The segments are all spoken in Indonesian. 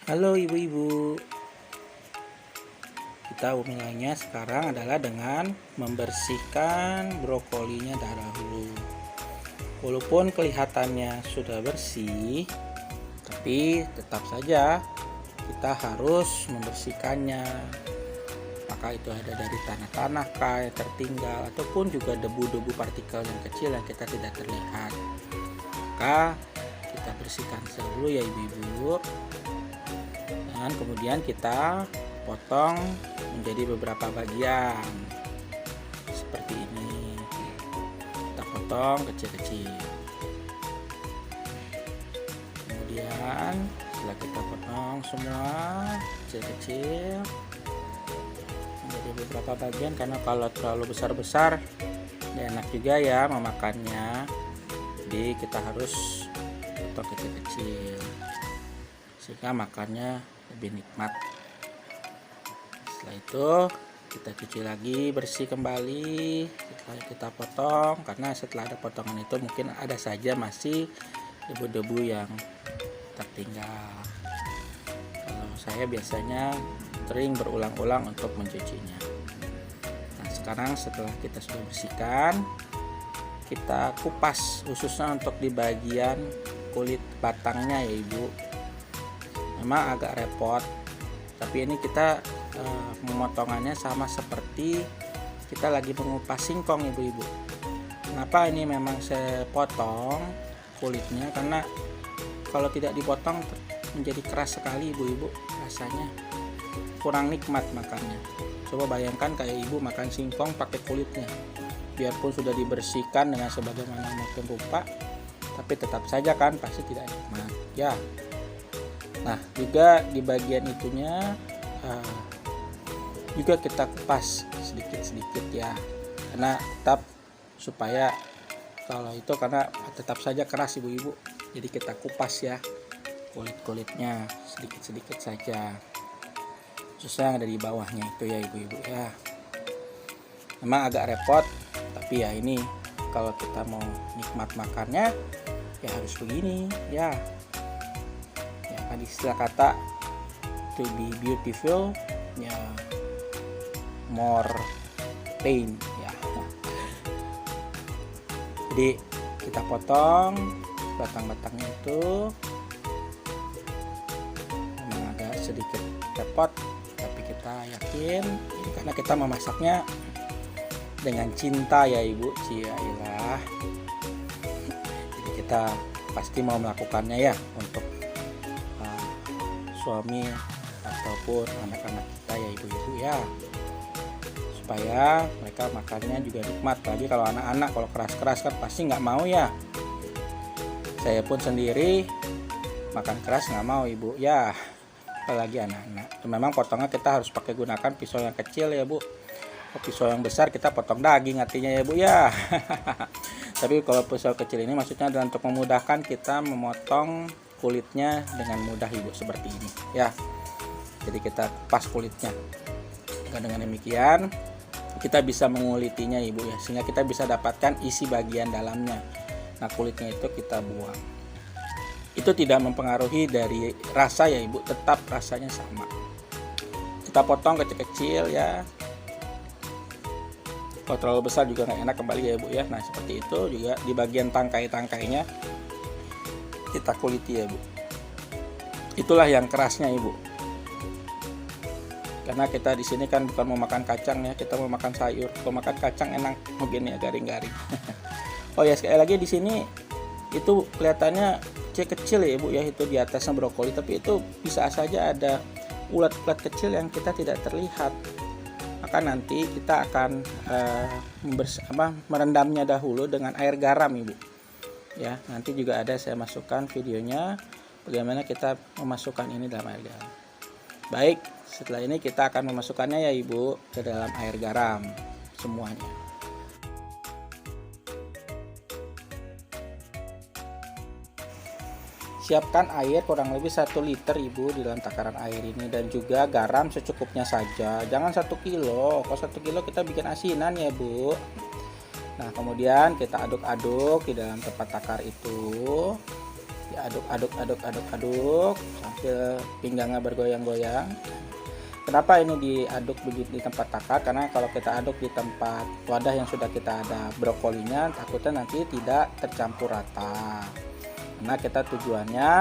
Halo ibu-ibu, kita mulainya sekarang adalah dengan membersihkan brokolinya dahulu. Walaupun kelihatannya sudah bersih, tapi tetap saja kita harus membersihkannya. Maka itu ada dari tanah-tanah yang tertinggal ataupun juga debu-debu partikel yang kecil yang kita tidak terlihat. Maka kita bersihkan dulu ya ibu-ibu. Dan kemudian kita potong menjadi beberapa bagian seperti ini. Kita potong kecil-kecil. Kemudian setelah kita potong semua kecil-kecil menjadi beberapa bagian, karena kalau terlalu besar-besar tidak enak juga ya memakannya. Jadi kita harus potong kecil-kecil sehingga makannya lebih nikmat. Setelah itu kita cuci lagi, bersih kembali setelah kita potong, karena setelah ada potongan itu mungkin ada saja masih debu-debu yang tertinggal. Kalau saya biasanya sering berulang-ulang untuk mencucinya. Nah, sekarang setelah kita sudah bersihkan, kita kupas khususnya untuk di bagian kulit batangnya ya ibu. Memang agak repot, tapi ini kita pemotongannya sama seperti kita lagi mengupas singkong ibu-ibu. Kenapa ini memang saya potong kulitnya? Karena kalau tidak dipotong menjadi keras sekali ibu-ibu, rasanya kurang nikmat makannya. Coba bayangkan kayak ibu makan singkong pakai kulitnya, biarpun sudah dibersihkan dengan sebagaimana mungkin rupa, tapi tetap saja kan pasti tidak nikmat ya. Nah, juga di bagian itunya juga kita kupas sedikit-sedikit ya, karena tetap supaya kalau itu karena tetap saja keras ibu-ibu, jadi kita kupas ya kulit-kulitnya sedikit-sedikit saja, khususnya yang ada di bawahnya itu ya ibu-ibu ya. Memang agak repot, tapi ya ini kalau kita mau nikmat makannya ya harus begini ya. Di istilah kata to be beautiful ya, more pain ya. Jadi kita potong batang-batangnya itu, memang agak sedikit repot, tapi kita yakin ini karena kita memasaknya dengan cinta ya ibu. Ciailah, jadi kita pasti mau melakukannya ya untuk suami ataupun anak-anak kita ya ibu-ibu ya, supaya mereka makannya juga nikmat. Lagi kalau anak-anak kalau keras-keras kan pasti nggak mau ya. Saya pun sendiri makan keras nggak mau ibu ya, apalagi anak-anak. Memang potongnya kita harus pakai gunakan pisau yang kecil ya bu. Kalau pisau yang besar kita potong daging artinya ya bu ya. Tapi kalau pisau kecil ini maksudnya adalah untuk memudahkan kita memotong kulitnya dengan mudah ibu, seperti ini ya. Jadi kita kupas kulitnya, dengan demikian kita bisa mengulitinya ibu ya, sehingga kita bisa dapatkan isi bagian dalamnya. Nah, kulitnya itu kita buang. Itu tidak mempengaruhi dari rasa ya ibu, tetap rasanya sama. Kita potong kecil-kecil ya, kalau terlalu besar juga nggak enak kembali ya ibu ya. Nah, seperti itu juga di bagian tangkai-tangkainya kita kuliti ya bu. Itulah yang kerasnya ibu, karena kita di sini kan bukan mau makan kacang ya, kita mau makan sayur. Kalau makan kacang enak mungkin ya, garing-garing. Oh ya, sekali lagi di sini itu kelihatannya kecil-kecil ya ibu ya, itu di atasnya brokoli, tapi itu bisa saja ada ulat-ulat kecil yang kita tidak terlihat. Maka nanti kita akan merendamnya dahulu dengan air garam ibu ya. Nanti juga ada saya masukkan videonya bagaimana kita memasukkan ini dalam air garam. Baik, setelah ini kita akan memasukkannya ya ibu ke dalam air garam semuanya. Siapkan air kurang lebih 1 liter ibu di dalam takaran air ini, dan juga garam secukupnya saja, jangan 1 kilo. Kalau 1 kilo kita bikin asinan ya bu. Nah, kemudian kita aduk-aduk di dalam tempat takar itu, Aduk sambil pinggangnya bergoyang-goyang. Kenapa ini diaduk begitu di tempat takar? Karena kalau kita aduk di tempat wadah yang sudah kita ada brokolinya, takutnya nanti tidak tercampur rata. Karena kita tujuannya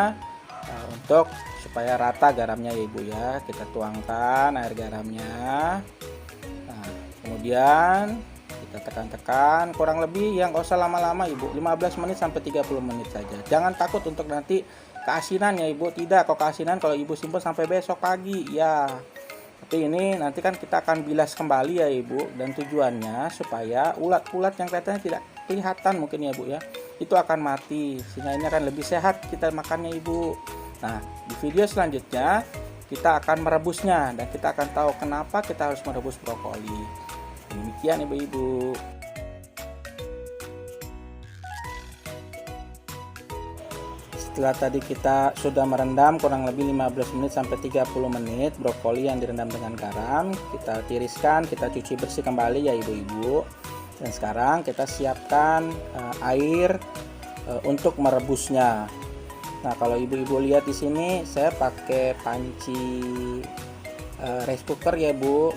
untuk supaya rata garamnya ya ibu ya. Kita tuangkan air garamnya. Nah, kemudian kita tekan-tekan, kurang lebih yang nggak usah lama-lama ibu, 15 menit sampai 30 menit saja. Jangan takut untuk nanti keasinan ya ibu. Tidak, kalau keasinan kalau ibu simpan sampai besok pagi ya. Tapi ini nanti kan kita akan bilas kembali ya ibu, dan tujuannya supaya ulat-ulat yang kelihatannya tidak kelihatan mungkin ya bu ya, itu akan mati, sehingga ini akan lebih sehat kita makannya ibu. Nah, di video selanjutnya kita akan merebusnya dan kita akan tahu kenapa kita harus merebus brokoli. Demikian ibu-ibu. Setelah tadi kita sudah merendam kurang lebih 15 menit sampai 30 menit brokoli yang direndam dengan garam, kita tiriskan, kita cuci bersih kembali ya ibu-ibu. Dan sekarang kita siapkan air untuk merebusnya. Nah, kalau ibu-ibu lihat di sini saya pakai panci rice cooker ya bu.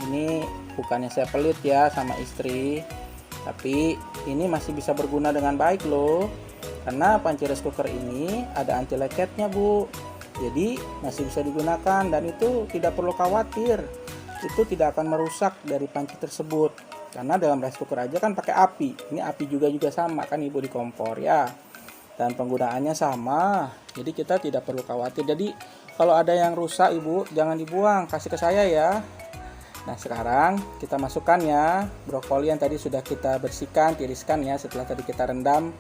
Ini bukannya saya pelit ya sama istri, tapi ini masih bisa berguna dengan baik loh. Karena panci rice cooker ini ada anti leketnya bu, jadi masih bisa digunakan dan itu tidak perlu khawatir, itu tidak akan merusak dari panci tersebut. Karena dalam rice cooker aja kan pakai api, ini api juga sama kan ibu di kompor ya, dan penggunaannya sama, jadi kita tidak perlu khawatir. Jadi kalau ada yang rusak ibu jangan dibuang, kasih ke saya ya. Nah, sekarang kita masukkan ya brokoli yang tadi sudah kita bersihkan, tiriskan ya setelah tadi kita rendam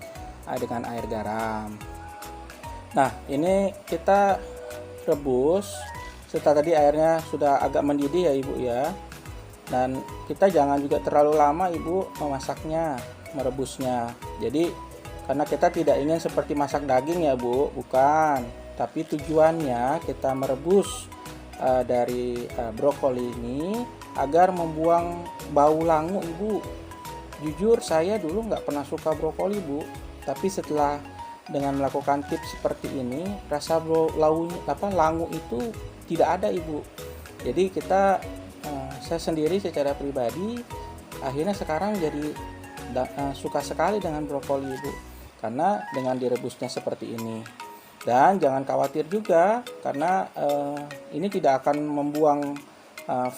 dengan air garam. Nah, ini kita rebus setelah tadi airnya sudah agak mendidih ya ibu ya. Dan kita jangan juga terlalu lama ibu memasaknya, merebusnya. Jadi karena kita tidak ingin seperti masak daging ya bu, bukan, tapi tujuannya kita merebus dari brokoli ini agar membuang bau langu ibu. Jujur saya dulu nggak pernah suka brokoli bu, tapi setelah dengan melakukan tips seperti ini, rasa langu itu tidak ada ibu. Jadi saya sendiri secara pribadi akhirnya sekarang jadi suka sekali dengan brokoli ibu, karena dengan direbusnya seperti ini. Dan jangan khawatir juga karena ini tidak akan membuang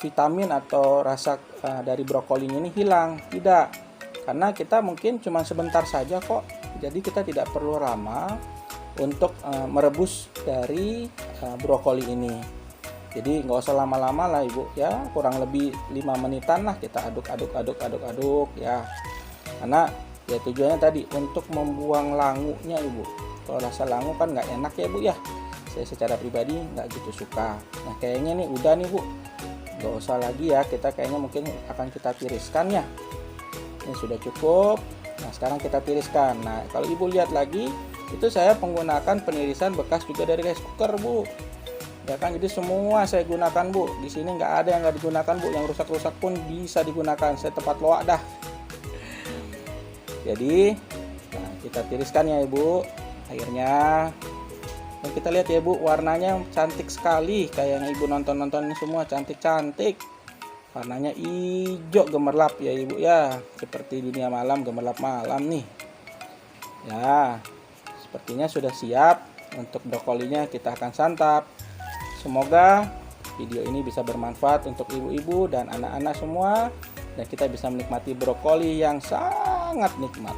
vitamin atau rasa dari brokoli ini hilang, tidak, karena kita mungkin cuma sebentar saja kok. Jadi kita tidak perlu lama untuk merebus dari brokoli ini. Jadi nggak usah lama-lama lah ibu ya, kurang lebih 5 menitan lah kita aduk ya. Karena ya tujuannya tadi untuk membuang langunya ibu. Kalau rasa langu kan nggak enak ya bu ya. Saya secara pribadi nggak gitu suka. Nah, kayaknya nih udah nih bu, nggak usah lagi ya, kita kayaknya mungkin akan kita tiriskan ya. Ini sudah cukup. Nah, sekarang kita tiriskan. Nah, kalau ibu lihat lagi, itu saya menggunakan penirisan bekas juga dari rice cooker bu. Ya kan, jadi semua saya gunakan bu. Di sini nggak ada yang nggak digunakan bu. Yang rusak-rusak pun bisa digunakan. Saya tepat loak dah. Jadi, nah, kita tiriskan ya ibu airnya. Dan kita lihat ya bu, warnanya cantik sekali. Kayak yang ibu nonton-nonton ini semua cantik-cantik. Warnanya hijau gemerlap ya ibu ya, seperti dunia malam, gemerlap malam nih ya. Sepertinya sudah siap untuk brokolinya kita akan santap. Semoga video ini bisa bermanfaat untuk ibu-ibu dan anak-anak semua, dan kita bisa menikmati brokoli yang sangat nikmat.